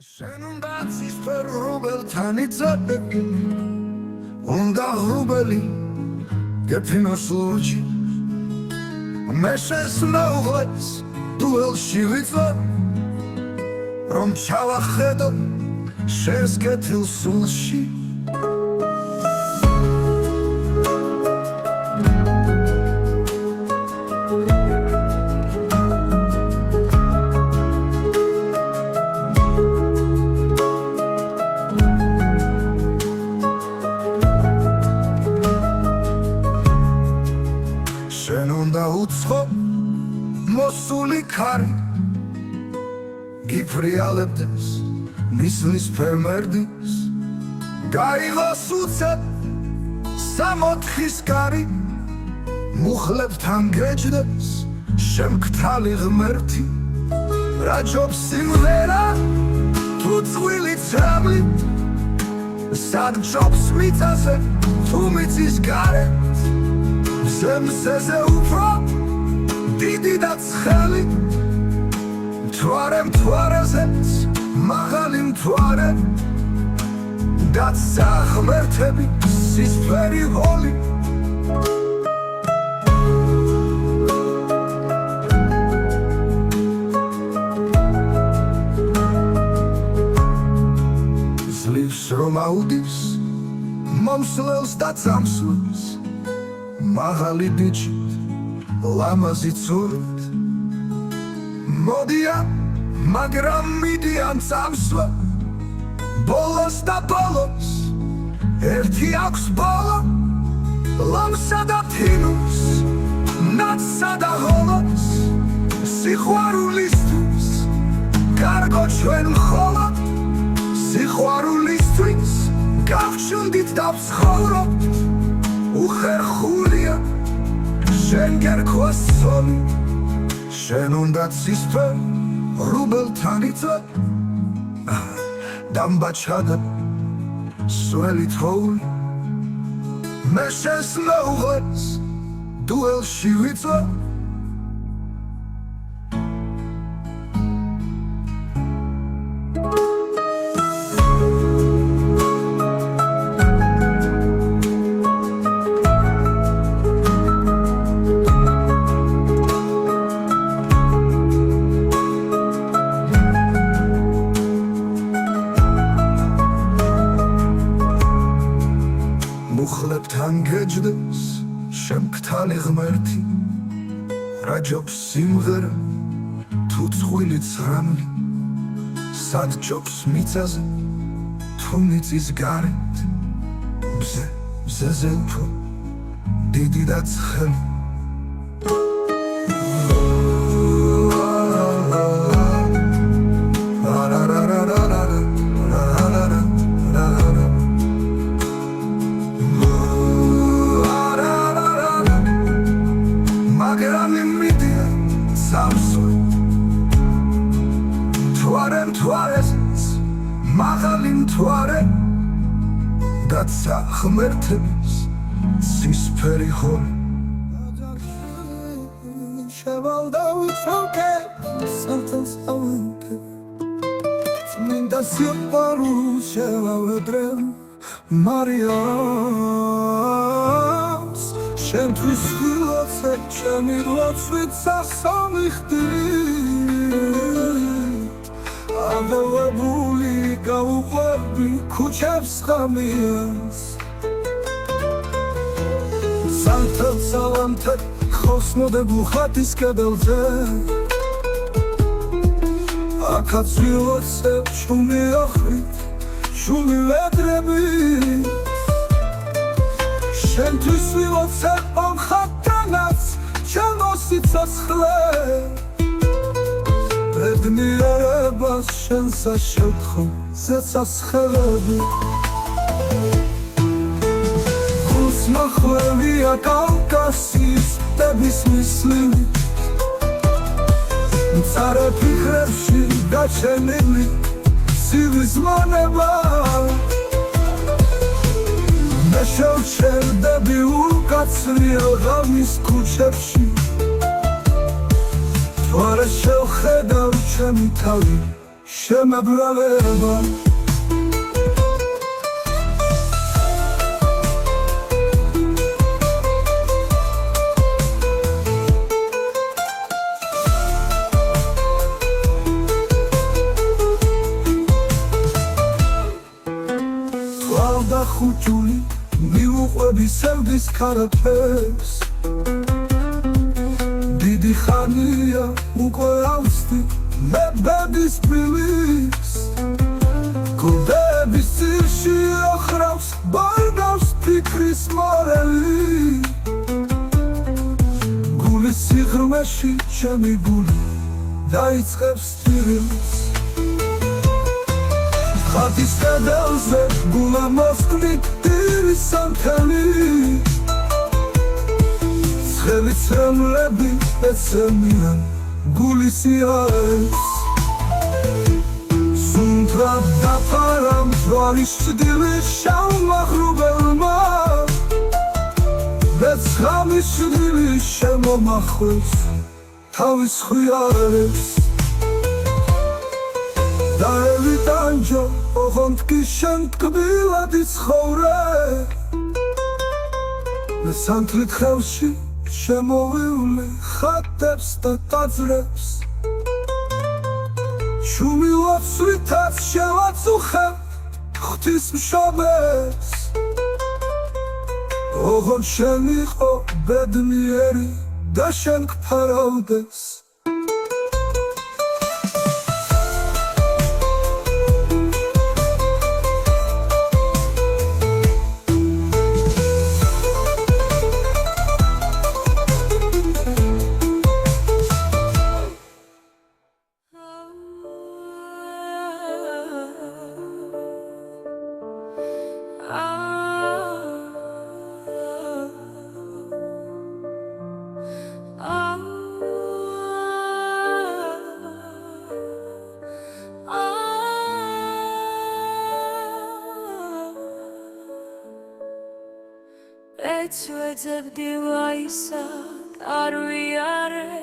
Şenunda cisper rubel tanicate Unda rubeli Gepino sluci Meshes naules Duel shivica Rom chava hedo Shesketil sulshi Şenunda utsxo Mosuli kari Gifrialeptes Mislis permerdis Gaivas utsat Samotxis kari Muxleptan geჯდეს შემკთალი ღმერთი რა ჯობს სიმღერა თუ წვილი ცრამლი სად ჯობს მიწაზე თუ მიწის გარეთ მზემზე უფრო დიდი და ცხელი მთვარეზეც მაღალი მთვარე და ღმერთები სისფერი ჰოლი რომ აუდის მომსვლელს და წამსვლელს მაღალი ბიჭით ლამაზი ცურით მოდიან მაგრამ მიდიან წამსვლა ბოლოს და ბოლოს ერთი აქვს ბოლო ლამსა და თინუს ნაცსა და ღოლოს სიყვარულისთვის კარგო ჩვენ მხოლოდ სიყვარულისთვის გავჩვდით და ვცხოვრობთ უხერხულია შენ გერქვა სოლი შენ უნდა ცისფერ რუბელთან იწვე დამბაჩადა სველი თოვლი მე შენს მეუღლეს დუელში ვიწვე Muxleptan geჯდეს შემკთალი ღმერთი რა ჯობს სიმღერა თუ წვილი ცრამლი სად ჯობს მიწაზე თუ მიწის გარეთ მზეზე უფრო დიდი და ცხელი მთვარეზეც მაღალი მთვარე და ღმერთების სისფერი ჰოლი შევალდა უცხოკე სანთელს ავანკე წმინდა სიყვარულს შევავედრე მარიამს შენთვის ვილოცე ჩემი ლოცვით სასამიხდი Avevabuli gauqabi kuchebs khamias Santat salamtat khosmodeblu khatis kedelze Akats vilotseb shumi akhrit shumi vedrebi Shentus vilotseb am khattanats chenositsas khle Bedmiarabas shensa shekho zetsas khelebi Khusma khlelia Kaukasis tebis mislili Mtsare pikhrevshi gačenili sivis maneba Me shevcherdebi ukatslli ղamis kuchebshi Tvare shevkhedam chemi tavi შემებრალება თვალდა ხუჭული მიუყვები სევდის ქარაფერს დიდი ხანია უკვე ავსდი მე ბედის ბილის გულდების წირში ახრავს ბარდავს ფიქრის მარელი გულის სიღრმეში ჩემი გული დაიწყებს ტირილს ხატის კედელზე გულა მოსკნით ტირის სანთელი ცხელი ცრემლები ეცემიან გულის იარეს სუნთრად დაფარა მძვარის ჭდილის შავმაღრუბელმა მეცხრამის ჭდილის შემომახველს თავის ხიარებს დაევიტანჯო ოღონდ კი შენ ტკბილად იცხოვრე მე სანთლით ხელში შემოვივლი ხატებს და ტაძრებს შუმილოცვითაც შევაწუხებ ღვთისმშობელს ოღონდ შენ იყო ბედნიერი და შენ გფარავდეს ეცვეძებდი ვაისად არ ვიარე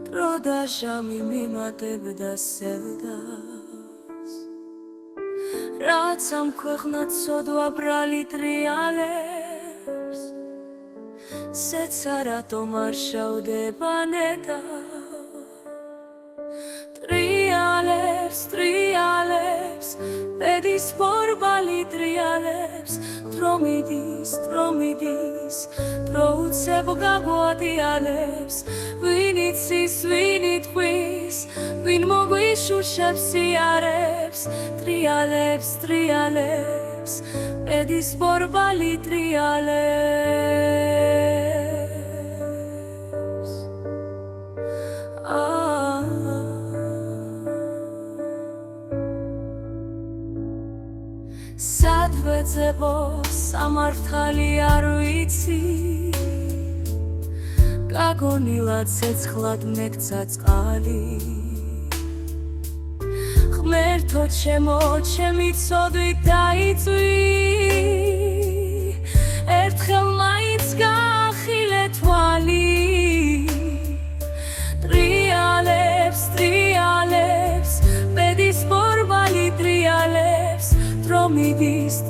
დრო და ჟამი მიმატებდა სევდას რაც ამ ქვეყნად ცოდვა ბრალი ტრიალებს სეცა რატომ არ შავდება ნეტა ტრიალებს ბედის ბორბალი ტრიალებს დრომიდის დრო უცებ გაგვადიალებს ვინ იცის ვინ იტყვის ვინ მოგვიშუშებს იარებს ტრიალებს ბედის ბორბალი ტრიალებს სად ვეძებო სამართალი არ ვიცი გაგონილად ცეცხლად მეკცა წყალი ღმერთო ჩემო ჩემი ცოდვით დაიწვი ერთხელ მაინც გაახილე თვალი ტრიალებს ბედის ბორბალი ტრიალებს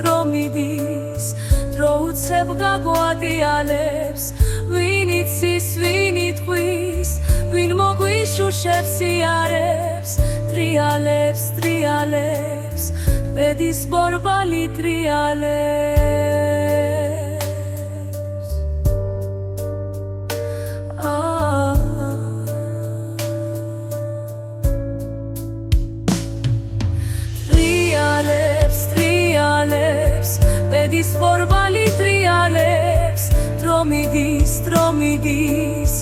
დრომიდის დრო უცებ გაგვადიალებს ვინ იცის ვინ იტყვის ვინ მოგვიშუშებს იარებს ტრიალებს ბედის ბორბალი ტრიალებს ბედის ბორბალი ტრიალებს დრომიდის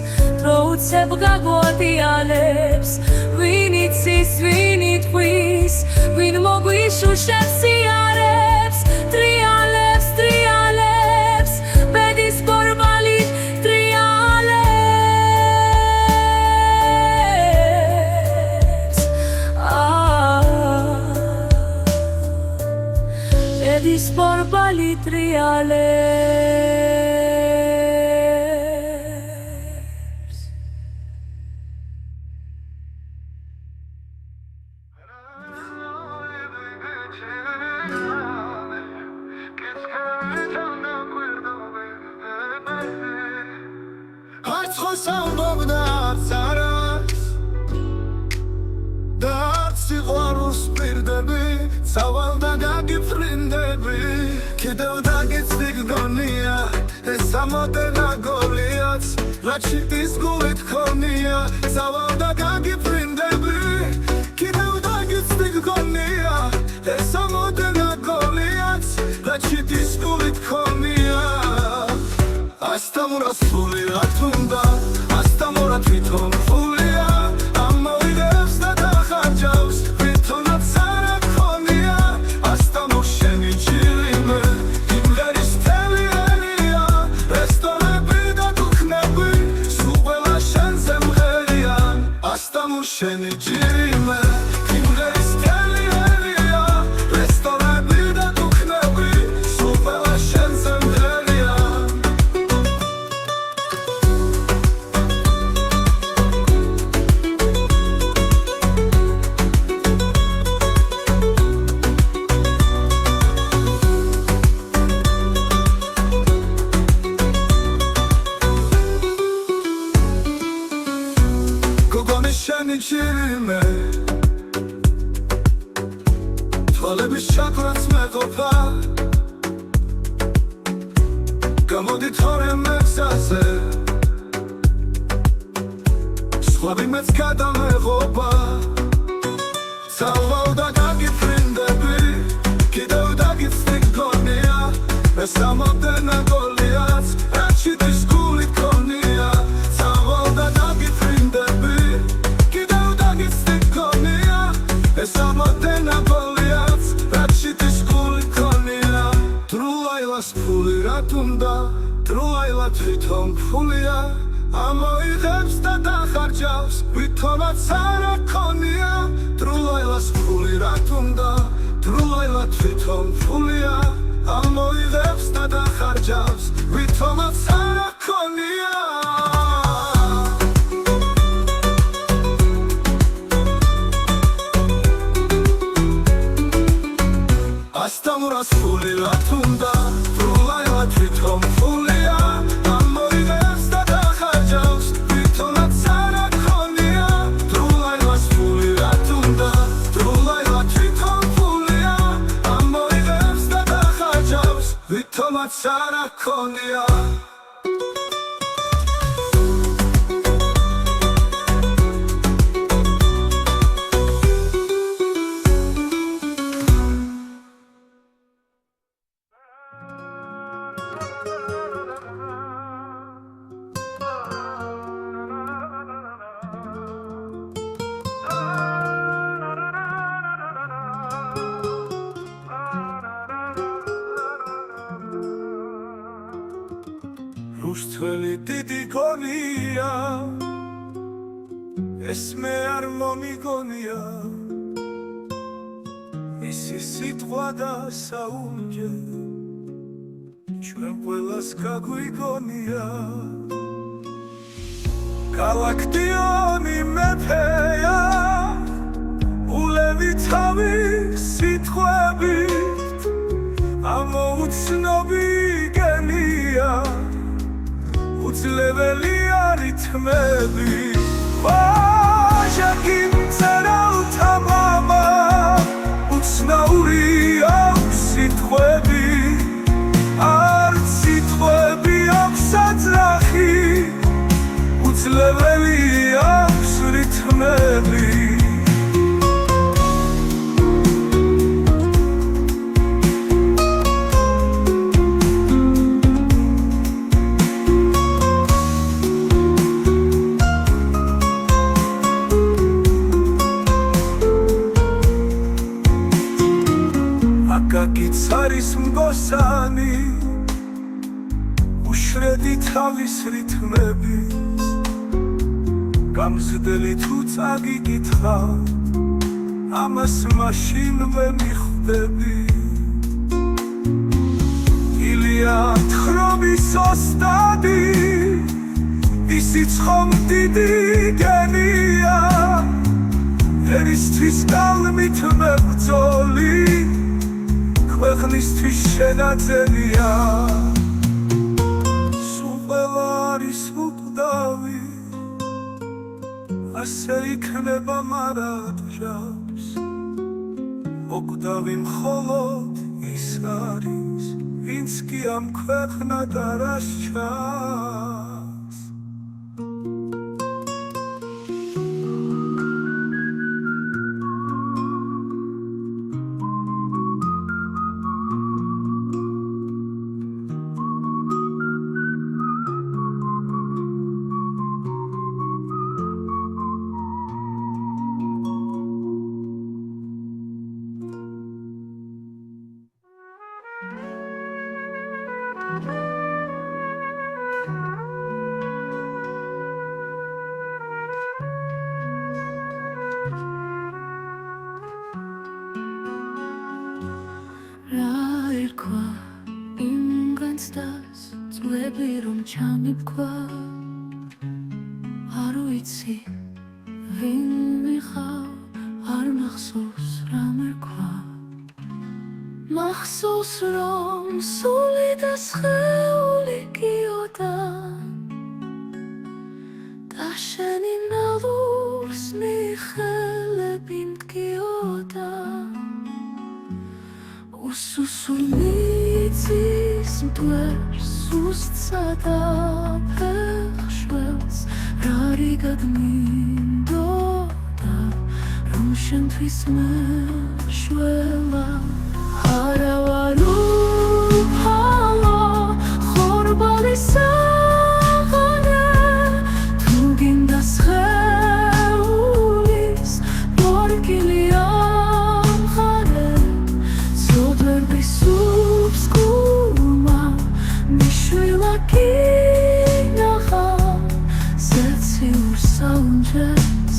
დრო უცებ გაგვადიალებს ვინ იცის ვინ იტყვის ვინ მოგვიშუშებს იარებს ტრიალებს ბედის ბორბალი ტრიალებს ბედის ბორბალი ტრიალებს სიტყვას ამბობდა არც არას და არც სიყვარულს პირდები სავალ და გაგიფრინდები კიდევ დაგიცდი გგონია ეს ამოდენა გოლიაც რაც შიტის გულით ქონია სავალ და გაგიფრინდები კიდევ დაგიცდი გგონია ეს ამოდენა გოლიაც რაც შიტის გულით ქონია ასტამურას ფული რაც უნდა ასტამურა თვითონ ფულია ამოიღებს და დახარჯავს თვითონაც არ აქონია ასტამურ შენი ჭირიმე იმღერის თელიანია რესტორნები და დუქნები სულ ყველა შენზე მღერიან ასტამურ შენი ჭირიმე იმღერის თელიანია რესტორნები და დუქნები სულ ყველა შენზე მღერიან შენი ჭირიმე თვალების ჩაქრაც მეყოფა გამოდი თორემ მეგზაზე სხვები მეც გადამეღობა სავალ და გაგიფრინდები კიდევ დაგიცდი გგონია ეს ამოდენა გოლიაც რაც შიტის გულით ქონია სავალ და გაგიფრინდები ეს ამოდენა გოლიაც რაც შიტის გულით ქონია დრულაილას ფული რაც უნდა დრულაილა თვითონ ფულია ამოიღებს და დახარჯავს თვითონაც არ აქონია დრულაილას ფული რაც უნდა დრულაილა თვითონ ფულია ამოიღებს და დახარჯავს თვითონაც არ აქონია ასტამურას ფული რაც უნდა დრულაილა თვითონ ფულია ამოიღებს და დახარჯავს თვითონაც არ აქონია დრულაილას ფული რაც უნდა დრულაილა თვითონ ფულია ამოიღებს და დახარჯავს თვითონაც არ აქონია რუსთველი დიდი გონია ეს მე არ მომიგონია ისი სიტყვა და საუნჯე ჩვენ ყველას გაგვიგონია გალაქტიონი მეფეა ულევი თავის სიტყვებით ამოუცნობი გენია უძლეველი არითმები ვაჟაკი მწერალთა მამა უცნაური აქვს სიტყვები არც სიტყვები აქვს საძრახი უძლეველი აქვს რითმები აკაკიც არის მგოსანი უშრედი თავის რითმები გამზრდელი თუ წაგიკითხა ამას მაშინვე მიხვდები ილია თხრობის ოსტადი ისიც ხომ დიდი გენია ერისთვის გალმით მებრძოლი ქვეყნისთვის შენაძენია სულ ყველა არის უკვდავი ასე იქნება მარადჟავს მოკდავი მხოლოდ ის არის ვინც კი ამ ქვეყნად არ ასჩანს Rairkwa inganstās dzlebi rom čamipkwa Ar vitsi vin michal ar maxsus ramerkwa Maxsus rom suli das xeuli kiodan Dasheni nalurs michelebin kiodan Ususunicis mtvers ustsa da pechshvels Rarigad mindoda Rumshentvis meshvela Haravaru pala Khorbali sagane Tugindas xeulis Borgiliam khane Zodver bisubskuma Mishvila kinaha Zetsi ursaunjes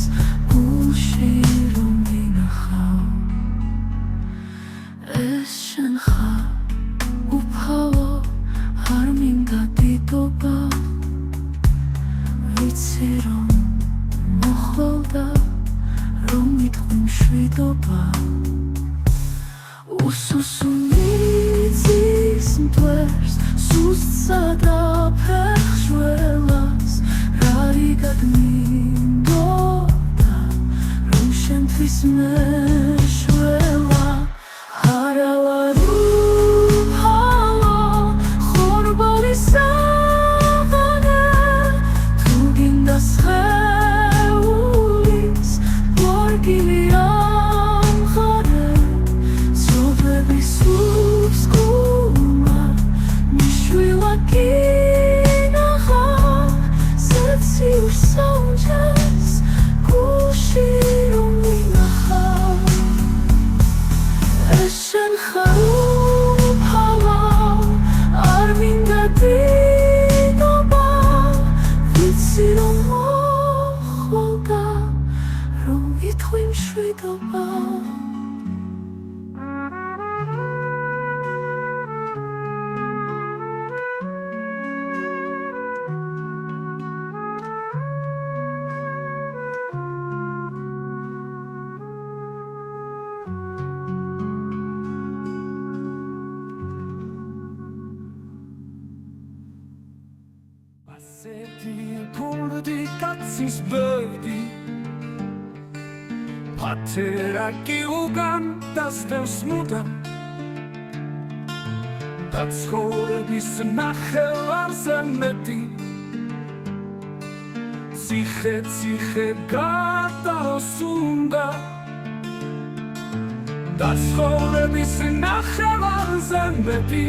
Ushiru minaha Eshencha upalo Harminga ditoba Vitsirom mocholda Romitchum shvidoba Ususunicis mtvers sustsa da pechshvelas Rarigad mindoda Rumshentvis meshvela Haravaru pala Khorbali sagane Tugindas xeulis Borgiliam khane Subskuma Mishvila kinaha Zetsi ursaunjes Kushiru minaha Eshencha upala Arminga ditoba Vitsirom mocholda Rom vitchim shvidoba ასეთი ფურდი კაცის ბერდი პატარა კი უგან დასდევს მუდამ და ცხოვრების ნახევარზე მეტი ციხე გადაოს უნდა და ცხოვრების ნახევარზე მეტი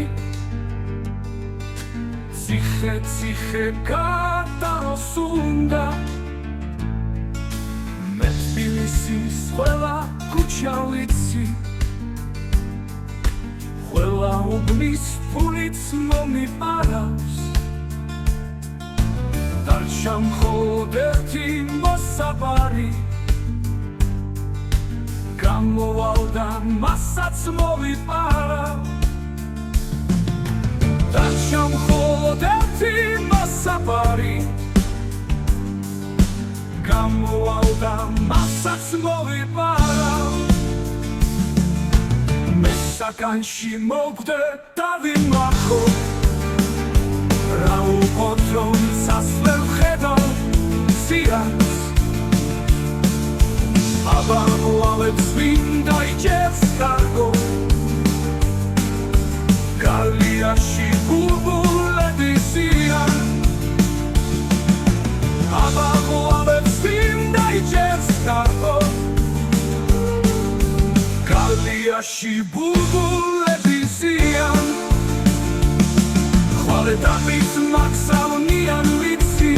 ციხე გადაოს უნდა მე თბილისის ყველა ქუჩა ვიცი ყველა უბნის ფულიც მომიყარავს დარჩა მხოლოდ ერთი მოსაბარი გამოვალ და მასაც მოვიყარა დარჩა მხოლოდ ერთი მოსაბარი გამოვალ და მასაც მოვიყარა მე საკანში მოვგდე და ვიმარხო რა უყოთ რომ სასვლელ ხედავ სიას აბამოავებს მინდა იჭერს კარგო გალიაში ბულბულები ზიან აბამოავებს მინდა იჭერს კარგო გალიაში ბულბულები ზიან ხვალედამის მაქსავნიან ვიცი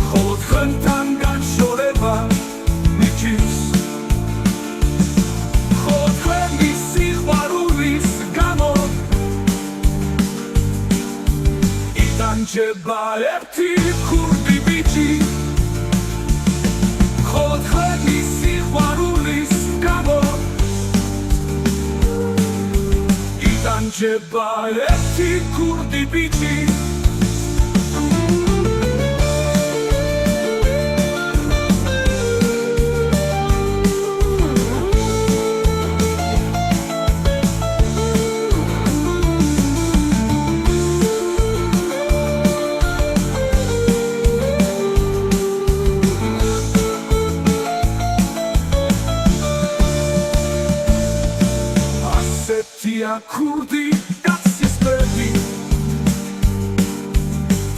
ხოლო თქვენთან განშორება მიჭირს ხოლო თქვენი სიყვარულის გამო იტანჯება ერთი ქურდი ბიჭი ხოლო თქვენი სიყვარულის გამო იტანჯება ერთი ქურდი ბიჭი ქურდი კაცის პერდი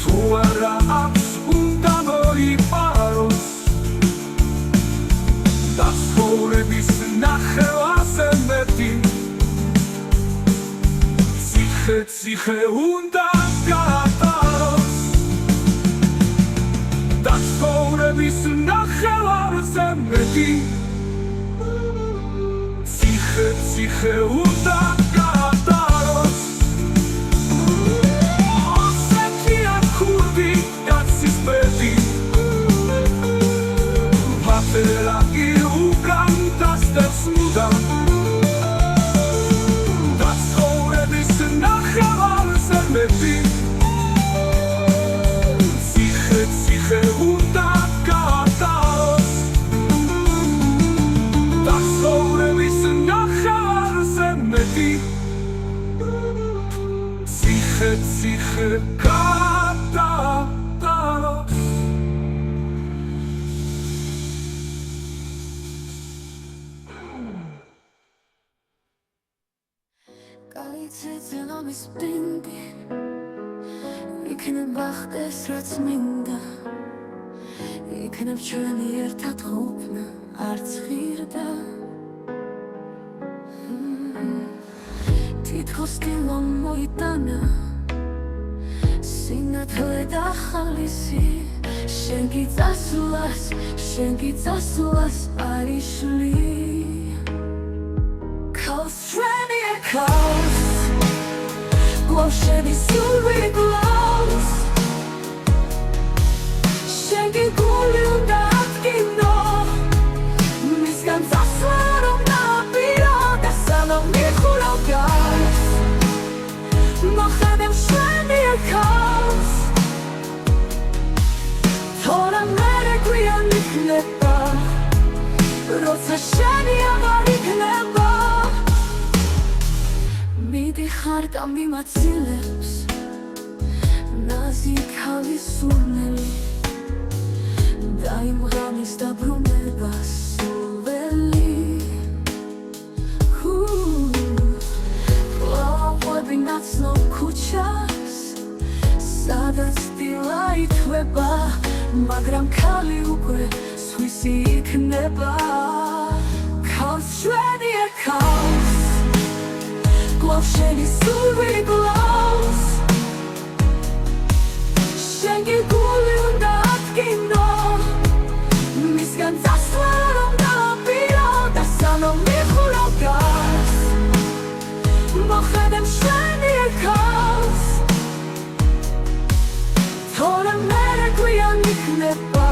თუ არა აქვს უნდა მოიპაროს დასხურების ნახევარზე მეტი ციხე უნდა გაატაროს დასხურების ნახევარზე მეტი ციხე უნდა გაატაროს ოსეთია ქურდი კაცის პერდი ვაფერაკი უკანდასდევს მუდამ დასხურების ნახევარზე მეტი ციხე უნდა გაატაროს დასხურების ნახევარზე მეტი ციხე გაატაროს გაიცეცელა მის პინდი იქნებ ახდეს რაც მინდა იქნებ ჩვენი ერთად ყოფნა არც ღირდა თითქოს დილო მოიტანა სინათლე და ხალისი შენ გიწასვლას არიშლი ქავს ჩვენი ქავს გლოვს შენი სული გლოვს შენ გიგული უნდა ადგინო მისგან წასვლა რომ ნაპირო და სანამ მიხურავ გარს მოხდեմ შენი ქავს თორემ მერე გვიან იქნება როცა შენი აღარ იქნება მიდიხარ და მიმაცილებს ნაზიქალი სურნელი და იმ ღამის დაბრუნება სულველი ყვავები ნაცნობ ქუჩას სადაც დილა ითვება მაგრამ ქალი უკვე სხვისი იქნება ქავს ჩვენი ქავს გლოვს შენი სული გლოვს შენ გიგული უნდა ადგინო მისგან წასვლა რომ ნაპირო და სანამ მიხურავ გარს მოხდեմ შენი ქავს თორემ მერე გვიან იქნება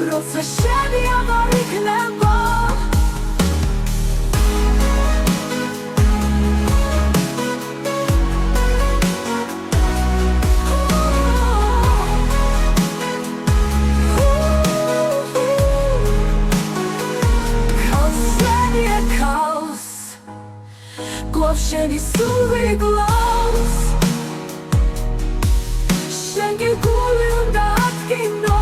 როცა შენი აღარ იქნება შენი სული გლოვს შენ გიგული უნდა ადგინო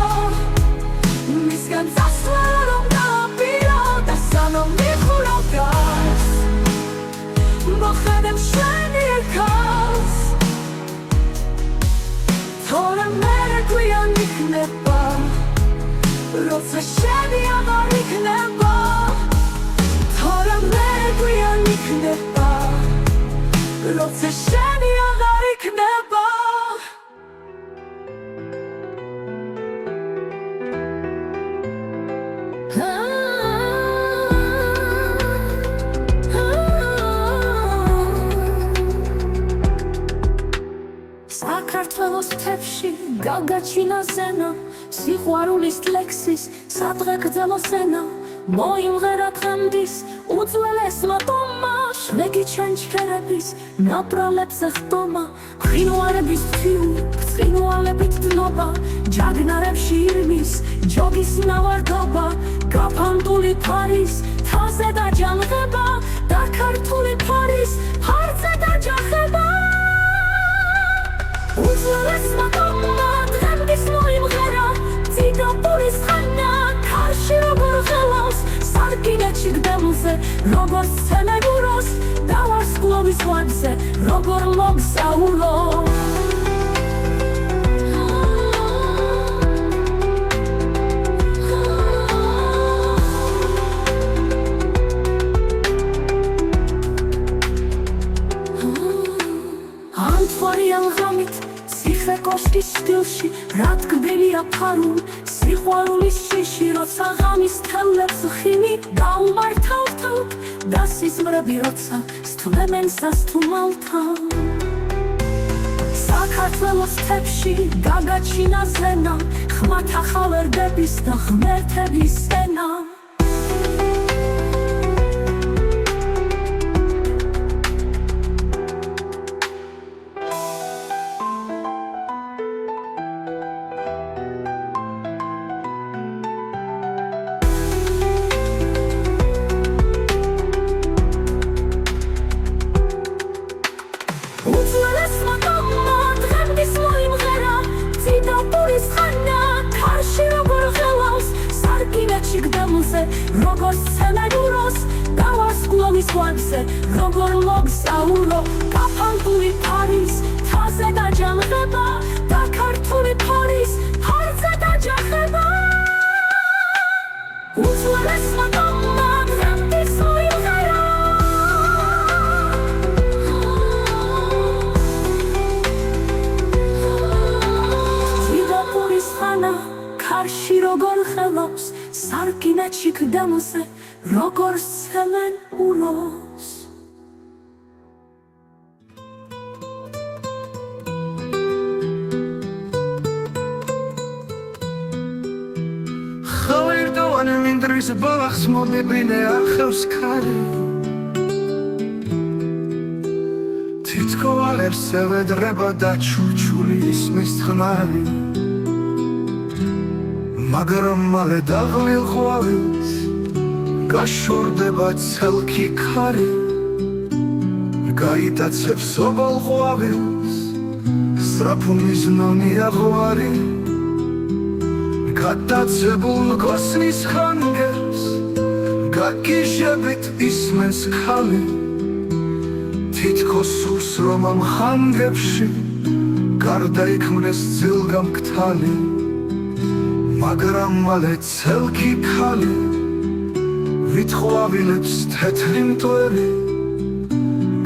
როცა შენი აღარ იქნება თორემ მე გვიან იქნება როცა შენი აღარ იქნება საქართველოს მთებში გაგაჩინა ზენა სიყვარულის ლექსის სადღე გრძელოს ენა მოიმღერა დღემდის უძველესმა ტომმა შვეგი ჩანჩქერების ნაპრალებზე ხტომა ღვინოარების თვიუ ბრწყინვალებით დნობა ჯაგნარებში ირმის ჯოგის ნავარდობა გაფანტული ფარის თაზე დაჯანღება და ქართული ფარის ფარზე დაჯახება უძველესმა ტომმა დღემდის მოიმღერა ციგაპურის ხანა ქარში როგორ ღელავს სარკინეთში გდემლზე როგორ სცემეგუროს და ვარსკვლავის ვარდზე როგორ მოგსაურო ანთვარიან ღამით ციხე კოშკის სტილში რა ტკბილია ფარულ სიყვარულის შიში როცა ღამის თელებს ხინი გაუმართავთავ და სიზმრები როცა სტვემენ სასთუმალთან საქართველოს მთებში გაგაჩინა ზენა ხმათა ხავერდების და ღმერთების ენა უძველესმა ტომმა დღემდის მოიმღერა ციგაპურის ხანა ქარში როგორ ღელავს სარკინეთში გდემლზე როგორ სცემეგუროს და ვარსკვლავის ვარდზე როგორ მოგსაურო გაფანტული ფარის თაზე დაჯანღება და ქართული ფარის ფარზე დაჯახება უძველესმა ტომმა დღემდის მოიმღერა ქარში როგორ ღელავს სარკინეთში გდემლზე როგორ სცემენ უროს ხავერდოვანი მინდრის ბალახს მომებინე არხევს ქარი თითქოვალებს ევედრება და ჩურჩული ისმის ხმარი მაგრამ მალე დაღლილ ყვავილს გაშორდება ცელქი ქარი გაიტაცებს ობოლ ყვავილს სრაფუნიზნონია ღვარი გადაცებულ გოსნის ხანგერს გაგიჟებით ისმენს ქალი თითქოს სურს რომ ამ ხანგებში გარდაიქმნეს ძილგამკთალი მაგრამ მალე ცელქი ქალი ვით ყვავილებს თეთრი მტვერი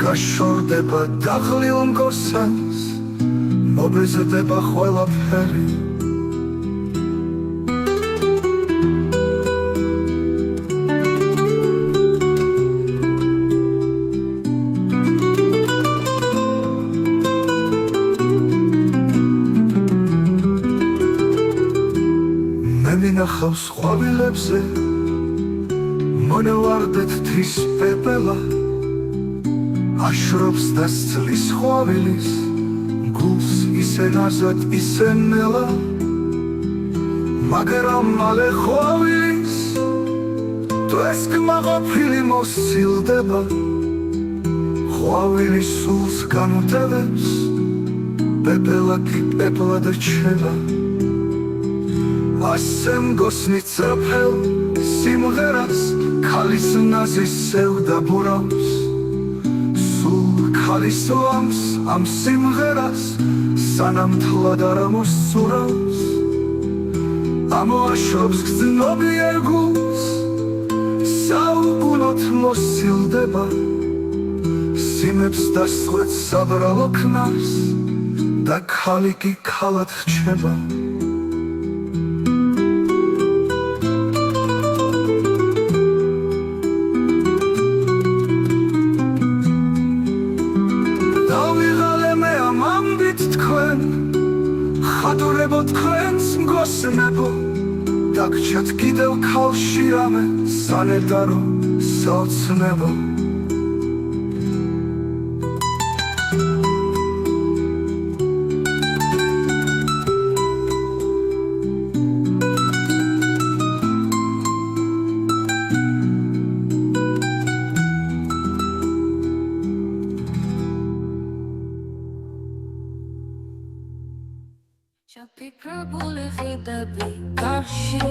გაშორდება დაღლილ მგოსანს მობეზრდება ყველაფერი მინახავს ყვავილებზე მონევარდეთ თვის პეპელა აშრობს და სწლის ყვავილის გულს ისე ნაზად ისე ნელა მაგრამ მალე ყვავილის ტვესკმაღაფილი მოსცილდება ყვავილის სულს განუტევებს პეპელა კი პეპლად რჩება ასე მგოსნი წრაფელ სიმღერას ქალის ნაზის სევდა ბურავს სულ ქალის ლამს ამ სიმღერას სანამ თლად არ მოსწურავს ამოაშობს გრძნობიერ გულს საუგუნოდ მოსილდება სიმებს და სხვებს საბრალო ქნას და ქალი კი ქალად რჩება ხადურებო თქვენს მგოსნებო დაგჭათ კიდევ ქალში რამე სანედარო საოცნებო შაფიქრებული ხიდები გარში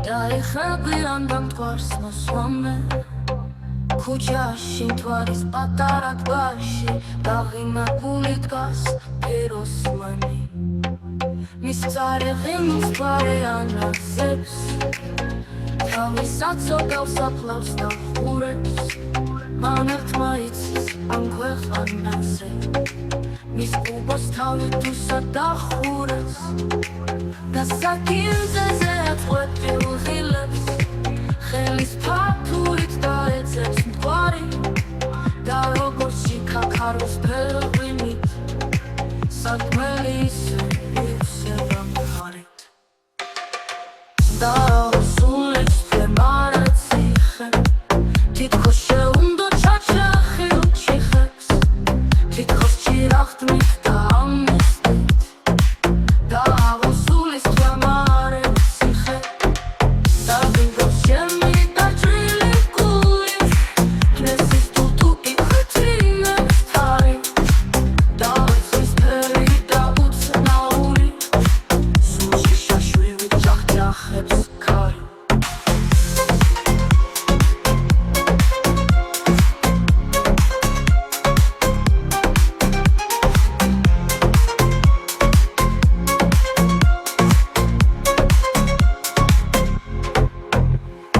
დაიხები რანდამ თვარს მოსვამე ქუჩაში მთვარის პატარა ტბაში დაღიმებული დგას პიროსმანი მის წარიღი მისგვარიან რაზებს თავისაც ოდავს აფლავს და ხურებს მან ერთმა იცის ამ ქვეყანაზე მის კუბოს თავი თუსად დახურებს და საკინძეზე აწყვეტი უღილებს ხელის ფართურით დაეცებს მტვარი და როგორც შიქაქაროს ფერღვინით სათქმელი ისე ივსება მხარით და სულებს ფერმარა ციხე თითქოს შეუნდო ჩაჩახი უჩიხებს თითქოს ჭირახტმით და ამნისტით და აღუსულის თვემარე ციხე და ვინდოს შემი დაჭრილი გული კნესის თუთუკი ხეთრინებს თარი და ოცის ფერი და უცნაური სულში შაშვილი ჭახჭახებს ქარი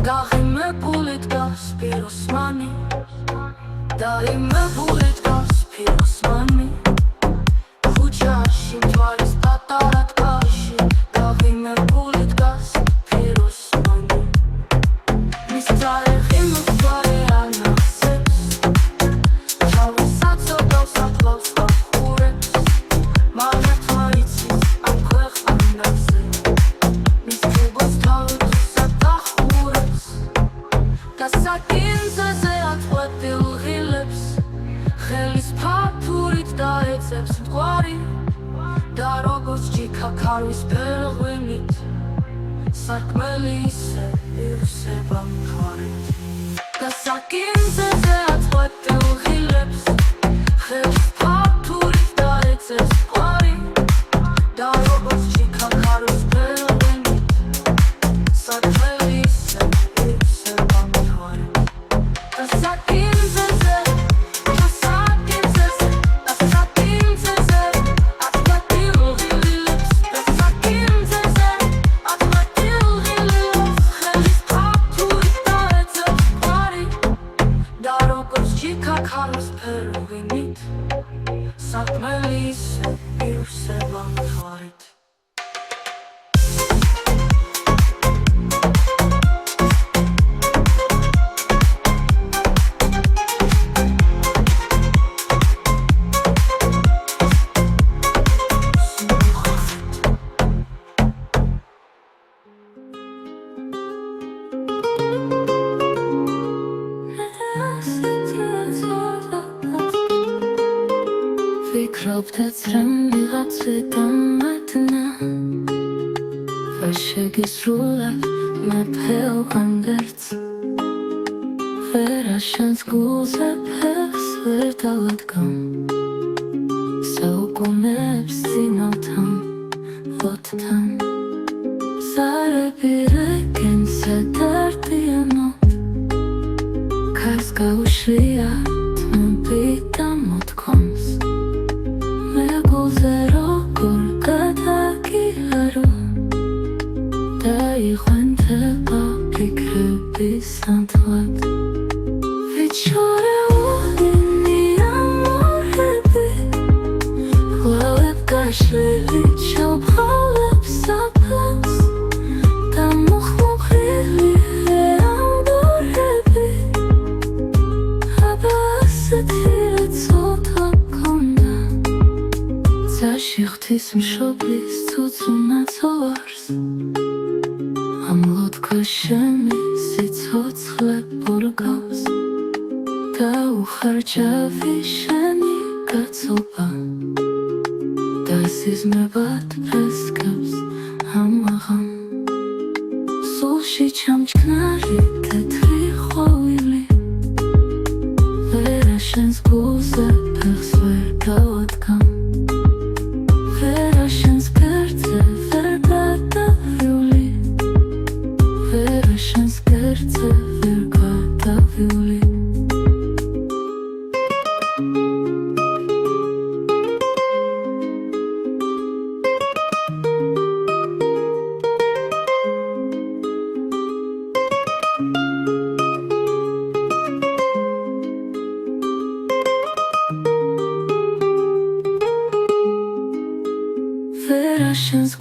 დაღიმებული დგას პიროსმანი დაიმებული დგას პიროსმანი ქუჩაში მთვარის პატარა ტბაში დაღიმებული დგას პიროსმანი მის წარიღი მოსგვარიან ახსებს თავისაც ოდავს აფლავს და ხურებს მან ერთმა იცის ამ ქვეყანაზე მის კუბოს თავი თუსად დახურებს და საკინძეზე აწყვეტი უღილებს ხელის ფართურით დაეცებს მტვარი და როგორც ჩიქაქარვის ფერღვინით სარკმელი ისე ივსება მხარით და საკინძეზე აწყვეტი უღილებს ხელის ფართურით დაეცებს მტვარი და როგორც ჩიქაქარვის ფერღვინით სარკმელი ისე ივსება მხარით და საკინძეზე აწყვეტი უღილებს და საკინძეზე აწყვეტი უღილებს ხელის ფართურით დაეცებს მტვარი და როგორც ჩიქაქარვის ფერღვინით სარკმელი ისე ივსება მხარით ვფიქრობდაც რომ ვიღაცი გამატნა ვერ შეგისრულა მეფეო ანგერც ვერ აშენს გულზე ფეხს ვერ დავადგამ საუკუნეებს წინავთან ვოთთან ზარები რეგენსა დარტიანობ ქარს გაუშვია თმები და მოთქვამს მე გულზე როგორ გადაგიარო სანთლად ვიჩორეული ამორები გვალებ გაშლილი ჩავფხალებ საფლავს და მოხმოყრილი ამბორები აბა ასეთი ცოტა გქონდა ძაში ღვთისმშობლის ცუცუნაც ვარს ამ ლოდგა შენი სიცოცხლე ბურგავს და უხარჯავი შენი გაცობა და სიზმრებად ფესკებს ამაღამ სულში ჩამჩქნარი თეთრი ყვავილი ვერა შენს გულზე ფეხს ვერ გავადგამ ვერა შენს გრძე ვერ გადავივლი ვერა შენს გრძე ვერ გადავივლი ვერა შენს